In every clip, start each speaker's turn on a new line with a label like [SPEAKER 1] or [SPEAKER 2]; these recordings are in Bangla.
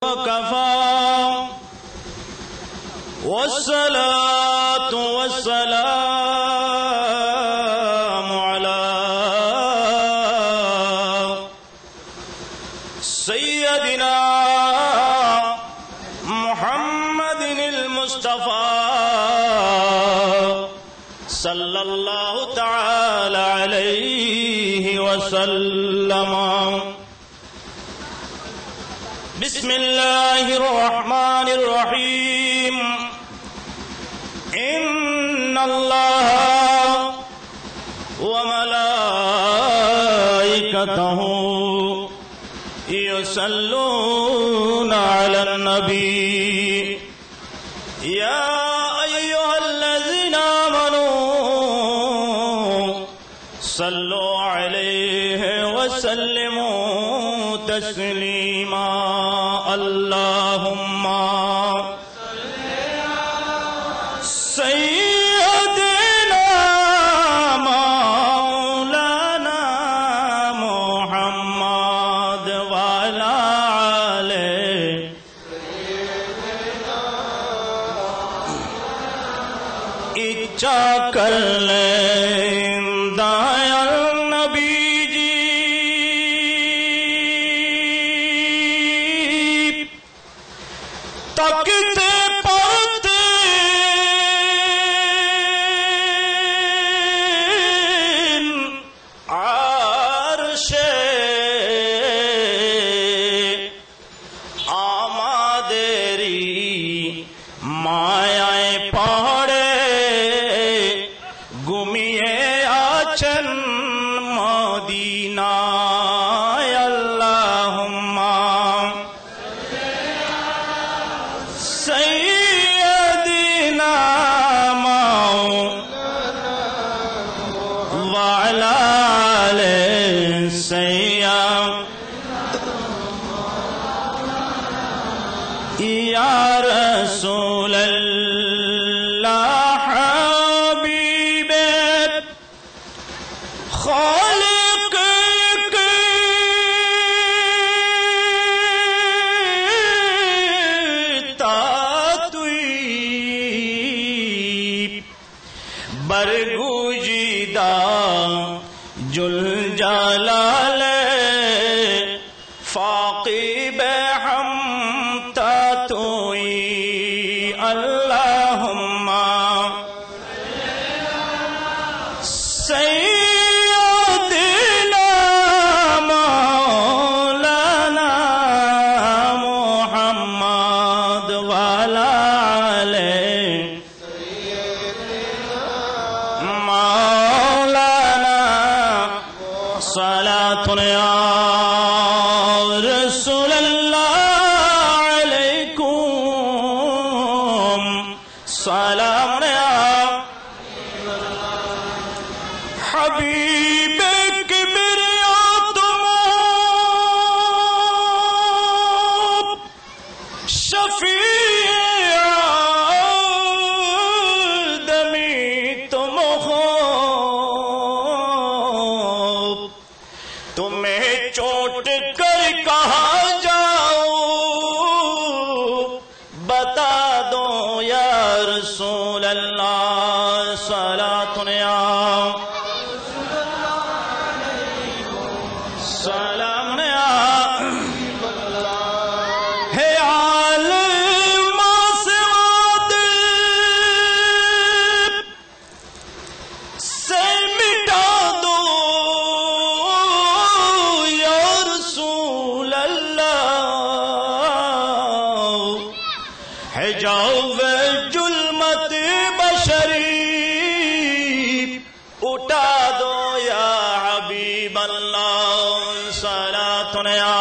[SPEAKER 1] وكفى والصلاة والسلام على سيدنا محمد المصطفى صلى الله تعالى عليه وسلم. بسم الله الرحمن الرحيم. إن الله وملائكته يصلون على النبي يا أيها الذين آمنوا صلوا عليه وسلموا تسليما. اللهم سيدنا مولانا محمد وعلى آله اچھا کر لیں دایا نبی جی تکتے پڑھتے عرش آمادری مایائیں پاڑے گمیے آچن مدینہ. اللہم سیدنا وعلى آل سیدنا یا رسول اللہ حبیب خالق برگوجیدہ جل جلال فاقی بہم تاتوئی. اللہم سیدنا مولانا محمد وعلى آله مولانا صلاة یا رسول اللہ علیکم سلام یا حبیب کبریا تم شفیع آدمی تم تمہیں چوٹ کر کہاں جاؤ بتا دو یا رسول اللہ. صلاۃ یا سلام یا ہے عالم سواد سے مٹا دو حجاب ظلمت بشری اٹھا دو یا حبیب اللہ. صلاۃ یا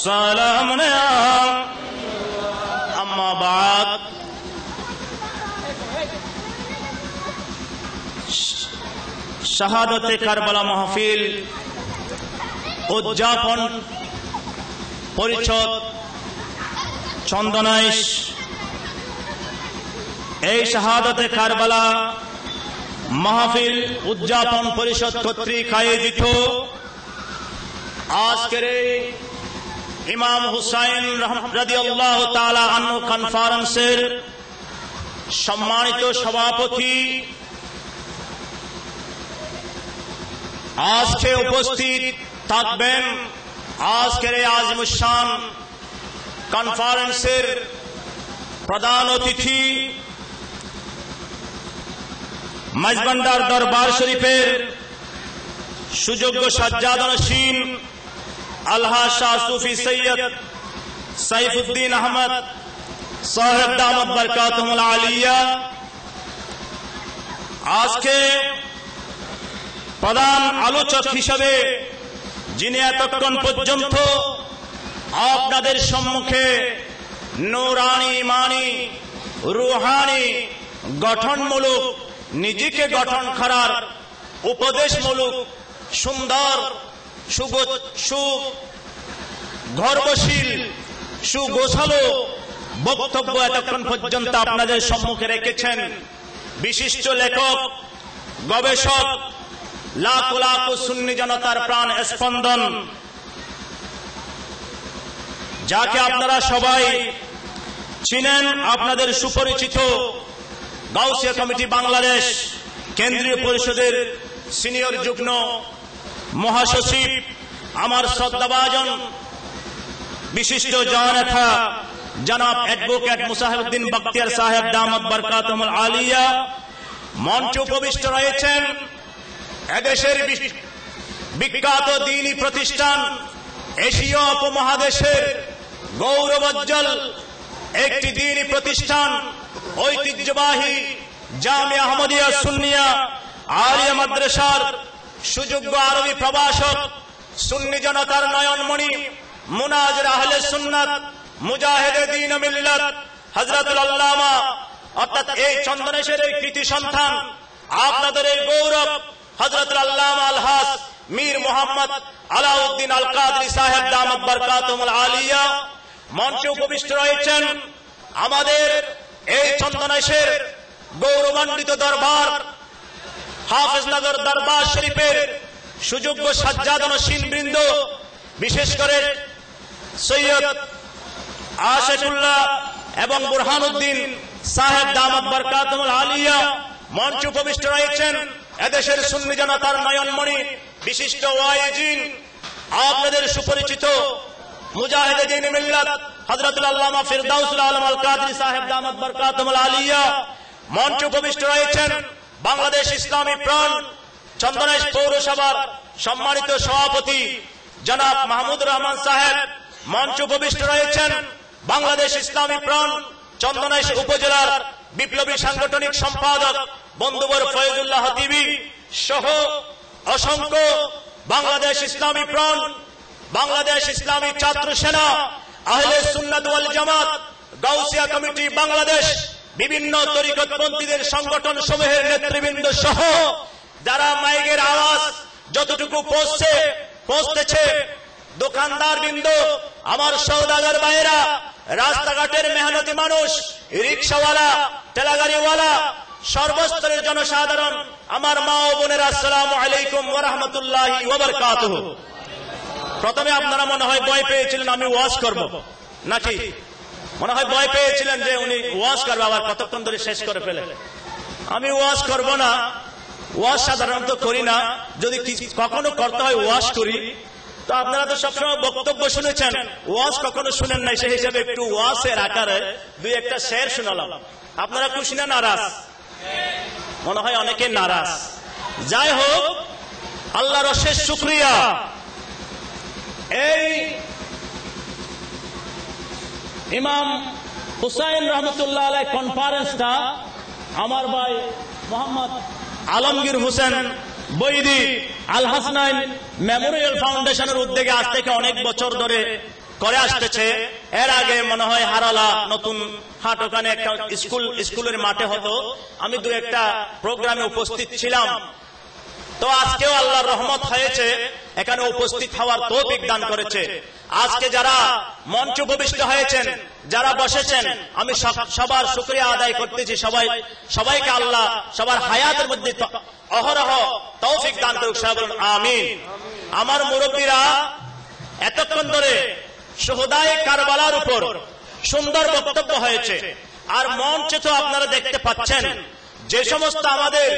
[SPEAKER 1] سلام یا اما بعد. শাহাদাতে কারবালা মাহফিল উদযাপন পরিষদ চন্দনাইশ এই শাহাদাতে কারবালা মাহফিল উদযাপন পরিষদ কর্তৃক আয়োজিত আজকের এই ইমাম হুসাইন রাদিয়াল্লাহু তাআলা আনহু কনফারেন্সের সম্মানিত সভাপতি, আজকে উপস্থিত থাকবেন আজকের এই আজমুশান কনফারেন্সের প্রধান অতিথি, মাইজভান্ডার দরবার শরীফের সুযোগ্য সাজ্জাদানশীন আলহাজ শাহ সুফি সৈয়দ সাইফুদ্দিন আহমদ সাহেব দামত বরকাতুহুল আলিয়া। আজকে প্রধান আলোচক হিসেবে যিনি এতক্ষণ পর্যন্ত আপনাদের সম্মুখে নূরানি, ইমানি, রুহানি, গঠনমূলক, নিজেকে গঠন করার উপদেশমূলক সুন্দর সুগর্বশীল সুগোছালো বক্তব্য এতক্ষণ পর্যন্ত আপনাদের সম্মুখে রেখেছেন বিশিষ্ট লেখক, গবেষক, লাখ লাখ সুন্নি জনতার প্রাণ স্পন্দন, যাকে আপনারা সবাই চিনেন, আপনাদের সুপরিচিত গাউসিয়া কমিটি বাংলাদেশ কেন্দ্রীয় পরিষদের সিনিয়র যুগ্ম মহাসচিব, আমার শ্রদ্ধাভাজন বিশিষ্ট জননেতা জনাব অ্যাডভোকেট মুসাহিবউদ্দিন বখতিয়ার সাহেব দামত বরকাতুহুল আলিয়া। মঞ্চে উপবিষ্ট রয়েছেন এদেশের বিখ্যাত দ্বীনি প্রতিষ্ঠান, এশিয়া উপমহাদেশের গৌরবোজ্জ্বল একটি দ্বীনি প্রতিষ্ঠান, ঐতিহ্যবাহী জামিয়া আহমদিয়া সুন্নিয়া আলিয়া মাদ্রাসার সুযোগ্য আরবি প্রভাষক, সুন্নি জনতার নয়নমণি, মুনাজির আহলে সুন্নাত, মুজাহিদে দ্বীন ও মিল্লাত হযরতুল আল্লামা, অর্থাৎ এই চন্দনেশের এই কৃতি সন্তান, আপনাদের এই গৌরব হযরতুল আল্লামা আলহাজ মীর মোহাম্মদ আলাউদ্দিন আল কাদরি সাহেব দামত বরকাতুহুল আলিয়া। মঞ্চে উপবিষ্ট রয়েছেন আমাদের এই চন্দনেশের গৌরবান্বিত দরবার হাফেজনগর দরবার শরীফের সুযোগ্য সাজ্জাদানশীন বৃন্দ, বিশেষ করে সৈয়দ আশিকুল্লাহ এবং বুরহানুদ্দিন সাহেব দামত বরকাতুহুল আলিয়া। মঞ্চে উপবিষ্ট রয়েছেন এদেশের সুন্নি জনতার নয়নমণি, বিশিষ্ট ওয়াইজিন, আপনাদের সুপরিচিত মুজাহিদে দ্বীন মিল্লাত হযরতুল আল্লামা ফিরদাউসুল আলম আল কাদরি সাহেব দামত বরকাতুহুল আলিয়া। মঞ্চে উপবিষ্ট রয়েছেন বাংলাদেশ ইসলামী ফ্রন্ট চন্দনেশ পৌরসভার সম্মানিত সভাপতি জনাব মাহমুদুর রহমান সাহেব। মঞ্চে উপবিষ্ট রয়েছেন বাংলাদেশ ইসলামী ফ্রন্ট চন্দনেশ উপজেলার বিপ্লবী সাংগঠনিক সম্পাদক বন্ধুবর ফয়জুল্লাহ হতিবি সহ অসংখ্য বাংলাদেশ ইসলামী ফ্রন্ট, বাংলাদেশ ইসলামী ছাত্র সেনা, আহলে সুন্নাত ওয়াল জামাত, গাউসিয়া কমিটি বাংলাদেশ, বিভিন্ন তরিকতপন্থীদের সংগঠন সমূহের নেতৃবৃন্দ সহ যারা মাইকের আওয়াজ যতটুকু পৌঁছতেছে, দোকানদার বৃন্দ, আমার সওদাগর ভাইয়েরা, রাস্তাঘাটের মেহনতি মানুষ, রিকশাওয়ালা, ঠেলাগাড়িওয়ালা, সর্বস্তরের জনসাধারণ, আমার মা ও বোনেরা, আসসালামু আলাইকুম ওয়া রাহমাতুল্লাহি ওয়া বারাকাতুহু। প্রথমে আপনারা মনে হয় ভয় পেয়েছিলেন আমি ওয়াজ করব নাকি? মনে হয় ভয় পেয়েছিলেন যে উনি ওয়াজ করবে, আবার কতক্ষণ ধরে শেষ করে ফেলে। আমি ওয়াজ করব না, ওয়াজ সাধারণত করি না, যদি কখনো করতে হয় ওয়াজ করি। তো আপনারা তো সবসময় বক্তব্য শুনেছেন, ওয়াজ কখনো শুনেন নাই, সেই হিসাবে একটু ওয়াজের আকারে দুই একটা শের শোনালাম। আপনারা খুশি না নারাজ? মনে হয় অনেকে নারাজ। যাই হোক, আল্লাহর অশেষ শুকরিয়া, এই ইমাম হুসাইন রহমতুল্লাহ আলাইহ কনফারেন্সটা আমার ভাই মোহাম্মদ আলমগীর হোসেন বৈদি আল হাসনাইন মেমোরিয়াল ফাউন্ডেশনের উদ্যোগে আজ থেকে অনেক বছর ধরে করে আসতেছে। এর আগে মনে হয় হারালা নতুন হাট, ওখানে একটা স্কুলের মাঠে হতো, আমি দু একটা প্রোগ্রামে উপস্থিত ছিলাম। তো আজকেও আল্লাহর রহমত হয়েছে, এখানে উপস্থিত হওয়ার তৌফিক দান করেছে। আজকে যারা মঞ্চে উপবিষ্ট হয়েছেন, যারা বসেছেন, আমি সবার শুকরিয়া আদায় করতেছি। সবাইকে আল্লাহ সবার হায়াতের মধ্যে অহরহ তৌফিক দান করুক, সবাই বলুন আমিন। আমার মুরব্বীরা কিছুক্ষণ ধরে শুহাদায়ে কারবালার উপর সুন্দর বক্তব্য হয়েছে। আর মঞ্চে তো আপনারা দেখতে পাচ্ছেন যে সমস্ত আমাদের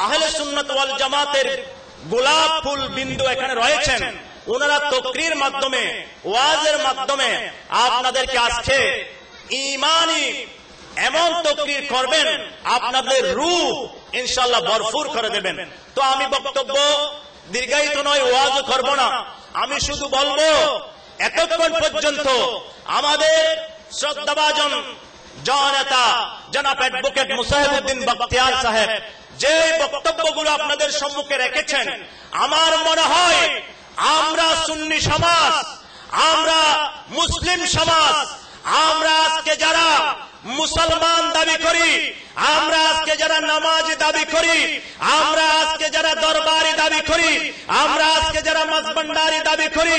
[SPEAKER 1] আহলে সুন্নাত ওয়াল জামাতের গোলাপ ফুল বিন্দু এখানে রয়েছেন, ওনারা তাকরীর মাধ্যমে, ওয়াজের মাধ্যমে আপনাদেরকে আজকে ঈমানি এমন তাকরীর করবেন, আপনাদের রূহ ইনশাআল্লাহ ভরপুর করে দেবেন। তো আমি বক্তব্য দীর্ঘায়িত নয়, ওয়াজও করব না, আমি শুধু বলবো এতক্ষণ পর্যন্ত আমাদের শ্রদ্ধাভাজন জননেতা জনাব অ্যাডভোকেট মুসাহিবউদ্দিন বখতিয়ার সাহেব যে বক্তব্যগুলো আপনাদের সম্মুখে রেখেছেন, আমার মনে হয় আমরা সুন্নি সমাজ, আমরা মুসলিম সমাজ, আমরা আজকে যারা মুসলমান দাবি করি, আমরা আজকে যারা নামাজি দাবি করি, আমরা আজকে যারা দরবারি দাবি করি, আমরা আজকে যারা মাঝভান্ডারি দাবি করি,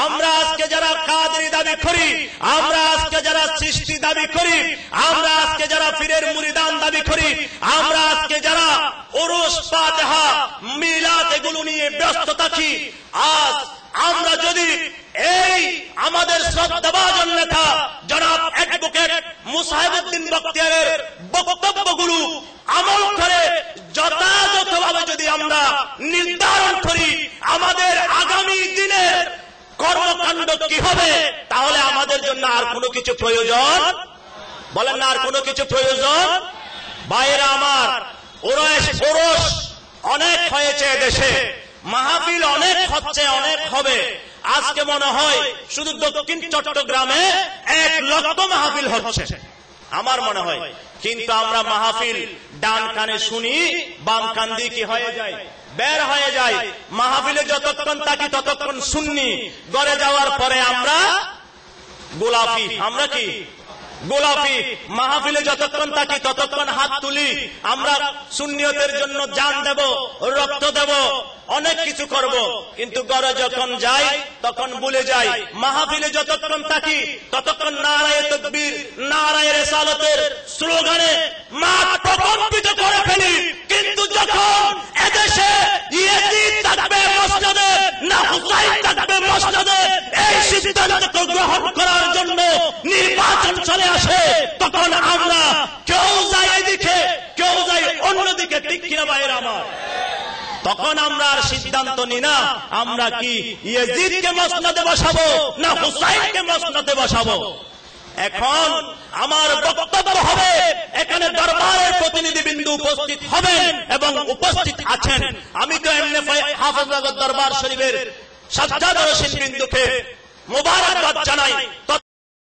[SPEAKER 1] আমরা আজকে যারা কাদরি দাবি করি, আমরা আজকে যারা সৃষ্টি দাবি করি, আমরা আজকে যারা পীরের মুরিদান দাবি করি, আমরা আজকে যারা উরুস ফাতিহা মিলাদ এগুলো নিয়ে ব্যস্ত থাকি, আজ আমরা যদি এই আমাদের শ্রদ্ধাভাজন নেতা জনাব অ্যাডভোকেট মুসাহিবউদ্দিন বখতিয়ারের বক্তব্যগুলো আমল করে যথাযথভাবে যদি আমরা নির্ধারণ করি আমাদের আগামী দিনের কর্মকাণ্ড কি হবে, তাহলে আমাদের জন্য আর কোনো কিছু প্রয়োজন, বলেন না আর কোনো কিছু প্রয়োজন? ভাইরা আমার, ওরস অনেক হয়েছে দেশে, মাহফিল অনেক হচ্ছে, অনেক হবে। আজকে মনে হয় শুধু দক্ষিণ চট্টগ্রামে 1 লক্ষ মাহফিল হচ্ছে আমার মনে হয়, কিন্তু আমরা মাহফিল ডান কানে শুনি, বাম কান দিয়ে কি হয়ে যায়, বের হয়ে যায়। মাহফিলে যতক্ষণ থাকি ততক্ষণ সুন্নি, ঘরে যাওয়ার পরে আমরা গোলাপি। আমরা কি গোলাপি? মাহফিলে যতক্ষণ থাকি ততক্ষণ হাত তুলি, আমরা সুন্নিয়তের জন্য জান দেব, রক্ত দেব, অনেক কিছু করব, কিন্তু ঘরে যখন যাই তখন ভুলে যাই। মাহফিলে যতক্ষণ থাকি ততক্ষণ নারায়ে তাকবীর, নারায়ে রিসালাতের স্লোগানে মাঠ প্রকম্পিত করে ফেলি, কিন্তু যখন এদেশে ইয়াজিদ থাকবে মসজিদে না হুসাইন থাকবে মসজিদে, এই সিদ্ধান্ত গ্রহণ করার জন্য নির্বাচন চলে আসে, তখন আমরা কেউ যাই এদিকে, কেউ যাই অন্যদিকে, ঠিক কিনা ভাইয়েরা আমার? তখন আমরা আর সিদ্ধান্ত নি না আমরা কি ইয়াজিদকে মসনদে বসাবো না হুসাইনকে মসনদে বসাবো। এখন আমার বক্তব্য হবে, এখানে দরবারের প্রতিনিধিবৃন্দ উপস্থিত হবেন এবং উপস্থিত আছেন। আমি তো এমনি হাফেজনগর দরবার শরীফের সাজ্জাদ রশিদ বিন্দুকে মোবারক